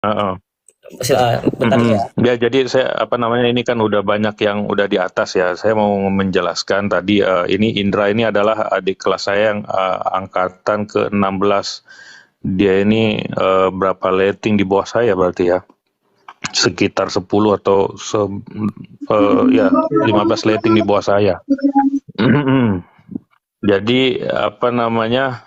Heeh. Bentar ya. Ya, jadi saya apa namanya ini kan udah banyak yang udah di atas ya. Saya mau menjelaskan tadi ini Indra ini adalah adik kelas saya yang angkatan ke-16. Dia ini berapa rating di bawah saya berarti ya? Sekitar 10 atau ya 15 rating di bawah saya. Jadi apa namanya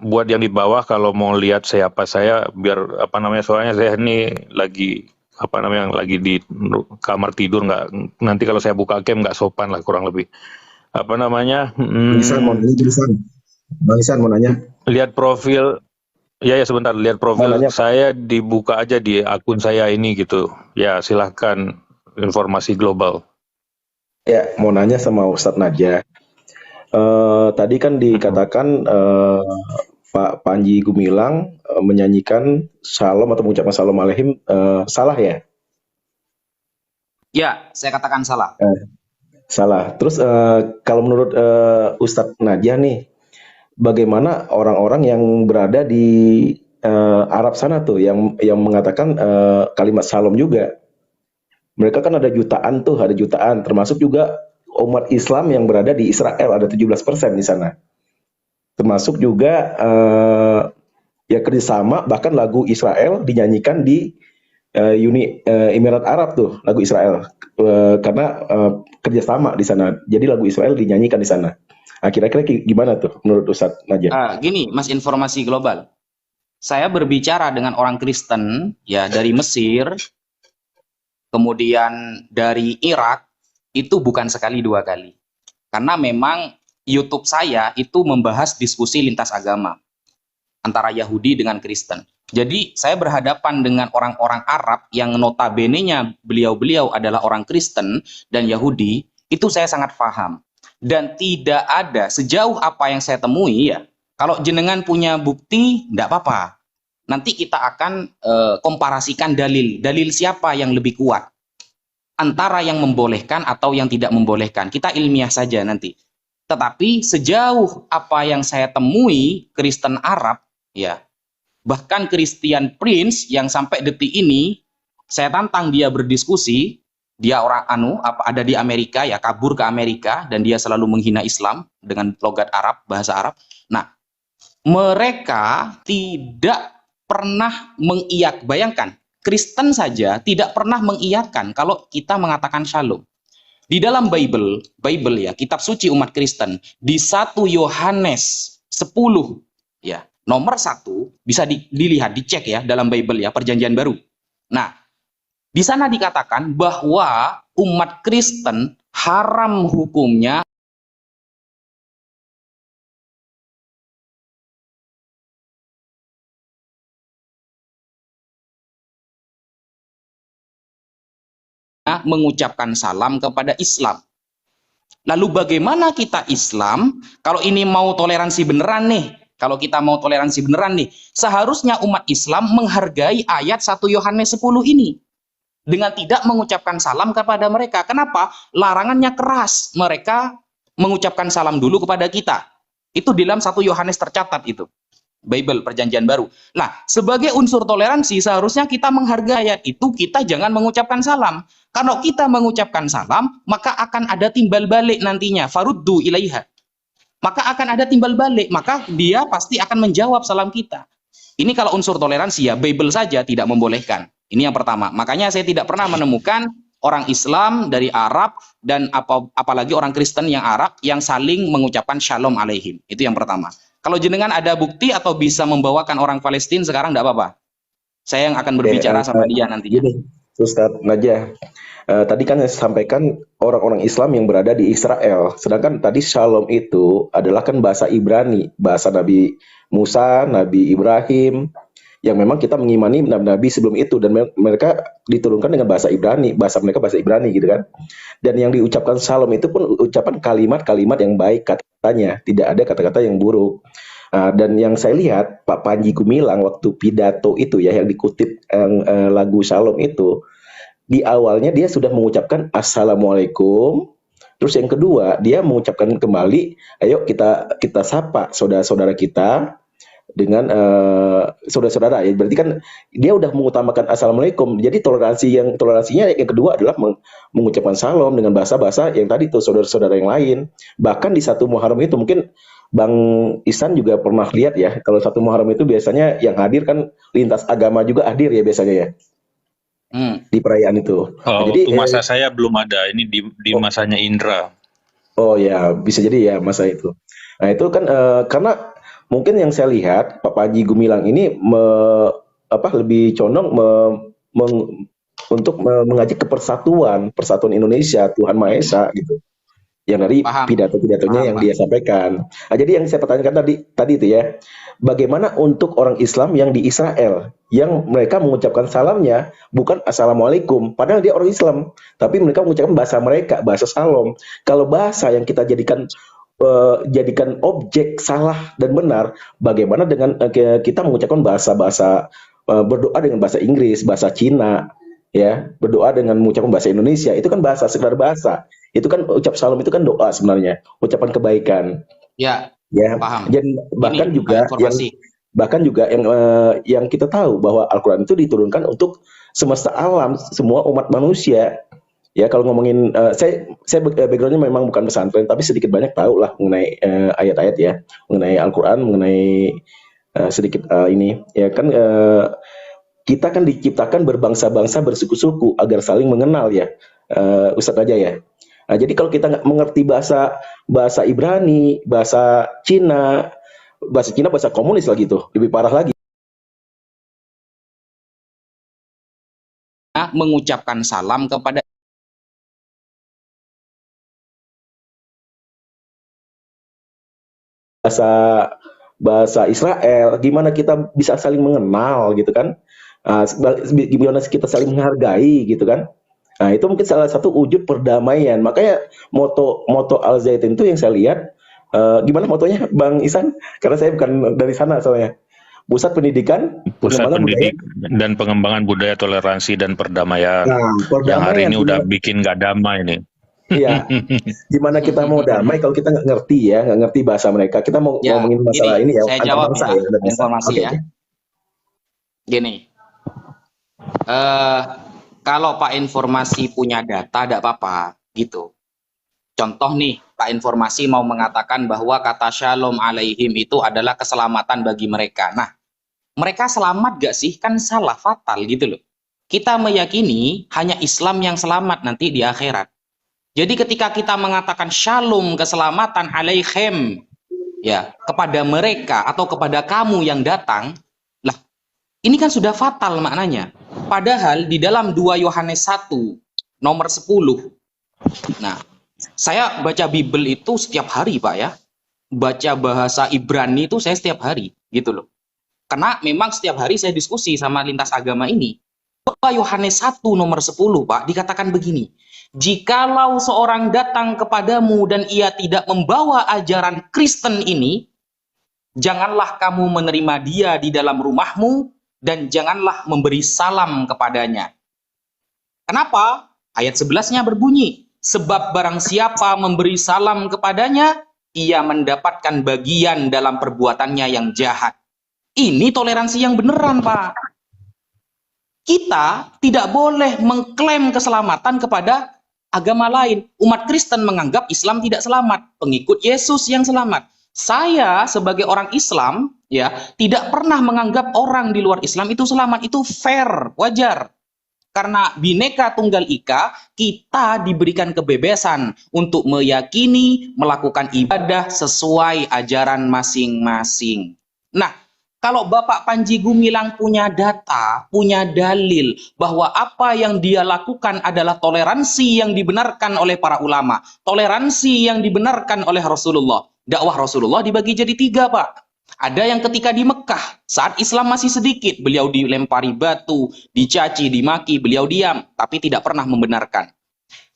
buat yang di bawah kalau mau lihat siapa saya biar apa namanya soalnya saya ini lagi apa namanya lagi di kamar tidur nggak nanti kalau saya buka game nggak sopan lah kurang lebih apa namanya Tulisan mau nanya, tulisan. Bang Isan mau nanya. lihat profil ya ya sebentar lihat Mau profil nanya. saya dibuka aja di akun saya ini gitu ya silahkan informasi global. Ya, mau nanya sama Ustadz Najah. Tadi kan dikatakan Pak Panji Gumilang menyanyikan Shalom atau mengucapkan Shalom Aleihim salah ya? Ya, saya katakan salah. Salah. Terus kalau menurut Ustadz Najah nih, bagaimana orang-orang yang berada di Arab sana tuh yang mengatakan kalimat Shalom juga? Mereka kan ada jutaan tuh, ada jutaan, termasuk juga umat Islam yang berada di Israel ada 17% di sana. Termasuk juga ya kerjasama bahkan lagu Israel dinyanyikan di Emirat Arab tuh lagu Israel karena kerjasama di sana. Jadi lagu Israel dinyanyikan di sana. Nah, kira-kira gimana tuh menurut Ustadz Najah? Gini, Mas, informasi global. Saya berbicara dengan orang Kristen ya dari Mesir, kemudian dari Irak, itu bukan sekali dua kali. Karena memang YouTube saya itu membahas diskusi lintas agama antara Yahudi dengan Kristen. Jadi saya berhadapan dengan orang-orang Arab yang notabene-nya beliau-beliau adalah orang Kristen dan Yahudi, itu saya sangat paham. Dan tidak ada sejauh apa yang saya temui ya, kalau jenengan punya bukti, tidak apa-apa. Nanti kita akan komparasikan dalil. Dalil siapa yang lebih kuat? Antara yang membolehkan atau yang tidak membolehkan. Kita ilmiah saja nanti. Tetapi sejauh apa yang saya temui Kristen Arab, ya, bahkan Christian Prince yang sampai detik ini saya tantang dia berdiskusi, dia orang ada di Amerika ya, kabur ke Amerika dan dia selalu menghina Islam dengan logat Arab, bahasa Arab. Nah, mereka tidak pernah mengiyak, bayangkan, Kristen saja tidak pernah mengiyakan kalau kita mengatakan shalom. Di dalam Bible ya, kitab suci umat Kristen, di 1 Yohanes 10 ya, nomor 1 bisa dilihat, dicek ya dalam Bible ya, Perjanjian Baru. Nah, di sana dikatakan bahwa umat Kristen haram hukumnya mengucapkan salam kepada Islam. Lalu bagaimana kita Islam kalau ini mau toleransi beneran nih? Kalau kita mau toleransi beneran nih, seharusnya umat Islam menghargai ayat 1 Yohanes 10 ini dengan tidak mengucapkan salam kepada mereka. Kenapa? Larangannya keras. Mereka mengucapkan salam dulu kepada kita. Itu di dalam 1 Yohanes tercatat itu. Bible Perjanjian Baru. Nah, sebagai unsur toleransi seharusnya kita menghargai ayat itu, kita jangan mengucapkan salam. Kalau kita mengucapkan salam, maka akan ada timbal balik nantinya, faruddu ilaiha. Maka akan ada timbal balik, maka dia pasti akan menjawab salam kita. Ini kalau unsur toleransi ya, Bible saja tidak membolehkan. Ini yang pertama. Makanya saya tidak pernah menemukan orang Islam dari Arab dan apalagi orang Kristen yang Arab yang saling mengucapkan shalom alaihim. Itu yang pertama. Kalau jenengan ada bukti atau bisa membawakan orang Palestina sekarang tidak apa-apa. Saya yang akan berbicara sama dia nantinya. Gini, Ustadz Najah, tadi kan saya sampaikan orang-orang Islam yang berada di Israel. Sedangkan tadi Shalom itu adalah kan bahasa Ibrani, bahasa Nabi Musa, Nabi Ibrahim, yang memang kita mengimani nabi-nabi sebelum itu dan mereka diturunkan dengan bahasa Ibrani, bahasa mereka bahasa Ibrani gitu kan. Dan yang diucapkan Shalom itu pun ucapan kalimat-kalimat yang baik katanya, tidak ada kata-kata yang buruk. Dan yang saya lihat Pak Panji Gumilang waktu pidato itu ya yang dikutip lagu Shalom itu di awalnya dia sudah mengucapkan Assalamualaikum. Terus yang kedua dia mengucapkan kembali, ayo kita sapa saudara-saudara kita dengan saudara-saudara ya. Berarti kan dia udah mengutamakan assalamualaikum. Jadi toleransinya yang kedua adalah mengucapkan salam dengan bahasa-bahasa yang tadi tuh saudara-saudara yang lain. Bahkan di satu Muharram itu mungkin Bang Ihsan juga pernah lihat ya, kalau satu Muharram itu biasanya yang hadir kan lintas agama juga hadir ya biasanya ya di perayaan itu. Nah, jadi Waktu masa saya belum ada, ini di masanya Indra. oh ya, bisa jadi ya masa itu. Nah itu kan karena mungkin yang saya lihat Pak Panji Gumilang ini lebih condong untuk mengajak ke persatuan Indonesia, Tuhan Maha Esa gitu. Yang dari Paham, pidato-pidatonya yang Pak. dia sampaikan. Nah, jadi yang saya pertanyakan tadi itu ya, bagaimana untuk orang Islam yang di Israel yang mereka mengucapkan salamnya bukan assalamualaikum, padahal dia orang Islam, tapi mereka mengucapkan bahasa mereka, bahasa salam. Kalau bahasa yang kita jadikan objek salah dan benar, bagaimana dengan kita mengucapkan bahasa-bahasa berdoa dengan bahasa Inggris, bahasa Cina, ya, berdoa dengan mengucapkan bahasa Indonesia, itu kan bahasa, sekedar bahasa. Itu kan ucap salam itu kan doa sebenarnya, ucapan kebaikan. Ya, Ya, paham. dan bahkan Ini juga informasi. yang kita tahu bahwa Al-Quran itu diturunkan untuk semesta alam, semua umat manusia. Ya, kalau ngomongin saya backgroundnya memang bukan pesantren, tapi sedikit banyak tahu lah mengenai ayat-ayat ya, mengenai Al-Quran, mengenai sedikit ini ya kan kita kan diciptakan berbangsa-bangsa, bersuku-suku agar saling mengenal ya, Ustadz aja ya. Nah, jadi kalau kita nggak mengerti bahasa Ibrani, bahasa Cina, bahasa komunis lagi tuh, lebih parah lagi. Mengucapkan salam kepada Bahasa bahasa Israel, gimana kita bisa saling mengenal gitu kan? Gimana kita saling menghargai gitu kan? Nah, itu mungkin salah satu wujud perdamaian. Makanya moto moto Al Zaitun itu yang saya lihat gimana motonya Bang Isan? Karena saya bukan dari sana soalnya. Pusat Pendidikan, Pusat Pengembangan Budaya. Pendidik dan Pengembangan Budaya Toleransi dan Perdamaian. Nah, Yang hari perdamaian ini udah bikin gak damai nih. iya. Gimana kita mau damai kalau kita nggak ngerti ya, nggak ngerti bahasa mereka. Kita mau ya, ngomongin masalah gini, ini ya, saya antar jawab bangsa ya, ya, antar bangsa. informasi Oke, ya. oke. Gini, kalau Pak Informasi punya data, tidak apa-apa, gitu. Contoh nih, Pak Informasi mau mengatakan bahwa kata Shalom alaihim itu adalah keselamatan bagi mereka. Nah, mereka selamat gak sih? Kan salah, fatal gitu loh. Kita meyakini hanya Islam yang selamat nanti di akhirat. Jadi ketika kita mengatakan Shalom, keselamatan alaihim, ya, kepada mereka atau kepada kamu yang datang, lah, ini kan sudah fatal maknanya. Padahal di dalam 2 Yohanes 1 nomor 10. Nah, saya baca Bible itu setiap hari, Pak ya. Baca bahasa Ibrani itu saya setiap hari, gitu loh. Karena memang setiap hari saya diskusi sama lintas agama ini. 2 Yohanes 1 nomor 10, Pak, dikatakan begini. Jikalau seorang datang kepadamu dan ia tidak membawa ajaran Kristen ini, janganlah kamu menerima dia di dalam rumahmu dan janganlah memberi salam kepadanya. Kenapa? Ayat 11-nya berbunyi, sebab barang siapa memberi salam kepadanya, ia mendapatkan bagian dalam perbuatannya yang jahat. Ini toleransi yang beneran, Pak. Kita tidak boleh mengklaim keselamatan kepada agama lain. Umat Kristen menganggap Islam tidak selamat, pengikut Yesus yang selamat. Saya sebagai orang Islam ya tidak pernah menganggap orang di luar Islam itu selamat. Itu fair, wajar. Karena Bhinneka Tunggal Ika, kita diberikan kebebasan untuk meyakini, melakukan ibadah sesuai ajaran masing-masing. Nah, kalau Bapak Panji Gumilang punya data, punya dalil bahwa apa yang dia lakukan adalah toleransi yang dibenarkan oleh para ulama, toleransi yang dibenarkan oleh Rasulullah. Dakwah Rasulullah dibagi jadi 3, Pak. Ada yang ketika di Mekah, saat Islam masih sedikit, beliau dilempari batu, dicaci, dimaki, beliau diam, tapi tidak pernah membenarkan.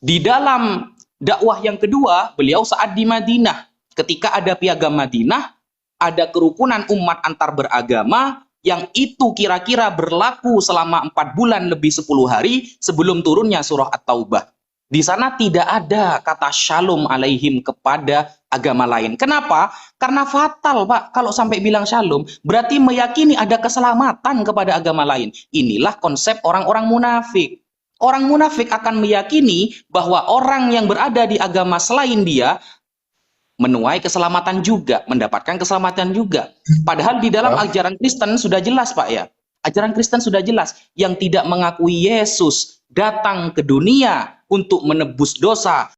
Di dalam dakwah yang kedua, beliau saat di Madinah, ketika ada piagam Madinah, ada kerukunan umat antar beragama yang itu kira-kira berlaku selama 4 bulan lebih 10 hari sebelum turunnya surah At-Taubah. Di sana tidak ada kata shalom alaihim kepada agama lain. Kenapa? Karena fatal, Pak. Kalau sampai bilang shalom, berarti meyakini ada keselamatan kepada agama lain. Inilah konsep orang-orang munafik. Orang munafik akan meyakini bahwa orang yang berada di agama selain dia menuai keselamatan juga, mendapatkan keselamatan juga. Padahal di dalam ajaran Kristen sudah jelas, Pak ya. Ajaran Kristen sudah jelas, yang tidak mengakui Yesus datang ke dunia untuk menebus dosa